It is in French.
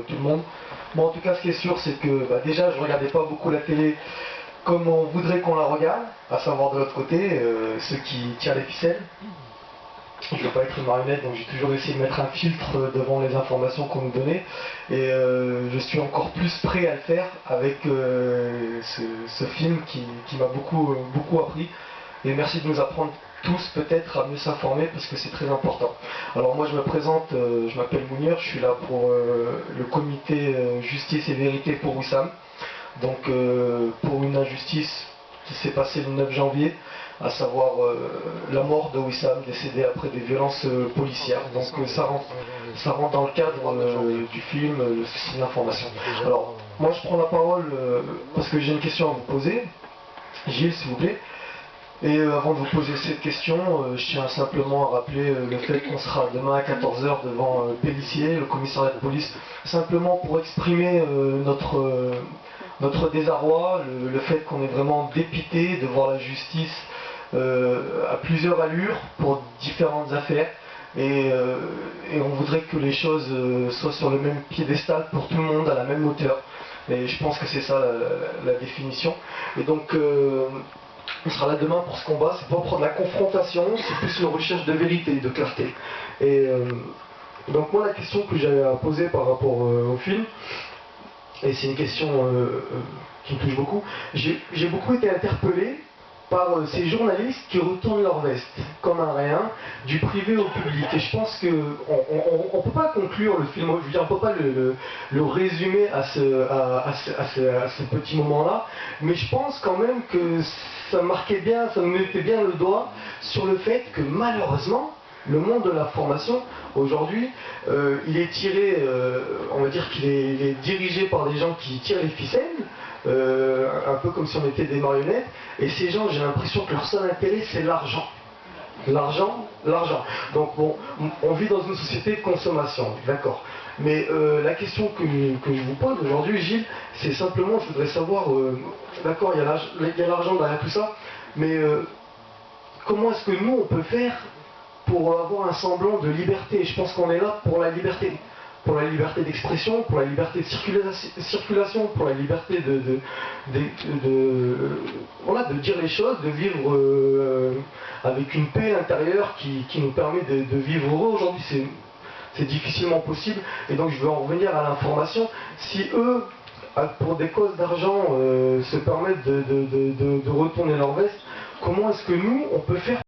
tout le monde. Bon, en tout cas, ce qui est sûr, c'est que déjà, je regardais pas beaucoup la télé comme on voudrait qu'on la regarde, à savoir de l'autre côté, ceux qui tirent les ficelles. Je ne veux pas être une marionnette, donc j'ai toujours essayé de mettre un filtre devant les informations qu'on nous donnait. Et je suis encore plus prêt à le faire avec ce film qui m'a beaucoup appris. Et merci de nous apprendre tous peut-être à mieux s'informer parce que c'est très important. Alors moi je me présente, je m'appelle Mounir, je suis là pour le comité Justice et Vérité pour Wissam. Donc pour une injustice qui s'est passée le 9 janvier, à savoir la mort de Wissam décédé après des violences policières. Donc ça rentre dans le cadre du film, le souci d'information. Alors moi je prends la parole parce que j'ai une question à vous poser. Gilles, s'il vous plaît. Et avant de vous poser cette question, je tiens simplement à rappeler le fait qu'on sera demain à 14 h devant Pélissier, le commissariat de police, simplement pour exprimer notre désarroi, le fait qu'on est vraiment dépité de voir la justice à plusieurs allures pour différentes affaires. Et on voudrait que les choses soient sur le même piédestal pour tout le monde, à la même hauteur. Et je pense que c'est ça la définition. Et donc on sera là demain pour ce combat, c'est pas pour de la confrontation, c'est plus une recherche de vérité, de clarté. Et donc moi la question que j'avais à poser par rapport au film, et c'est une question qui me touche beaucoup, j'ai beaucoup été interpellé par ces journalistes qui retournent leur veste, comme un rien, du privé au public. Et je pense qu'on ne peut pas conclure le film, je veux dire, on ne peut pas le résumer à ce petit moment-là, mais je pense quand même que ça marquait bien, ça mettait bien le doigt sur le fait que malheureusement, le monde de l'information, aujourd'hui, il est tiré, on va dire qu'il est dirigé par des gens qui tirent les ficelles, un peu comme si on était des marionnettes, et ces gens, j'ai l'impression que leur seul intérêt, c'est l'argent. L'argent, l'argent. Donc bon, on vit dans une société de consommation, d'accord. Mais la question que je vous pose aujourd'hui, Gilles, c'est simplement, je voudrais savoir, d'accord, il y a l'argent derrière tout ça, mais comment est-ce que nous, on peut faire pour avoir un semblant de liberté? Je pense qu'on est là pour la liberté. Pour la liberté d'expression, pour la liberté de circulation, pour la liberté voilà, de dire les choses, de vivre avec une paix intérieure qui nous permet de vivre heureux. Aujourd'hui, c'est difficilement possible. Et donc, je veux en revenir à l'information. Si eux, pour des causes d'argent, se permettent de retourner leur veste, comment est-ce que nous, on peut faire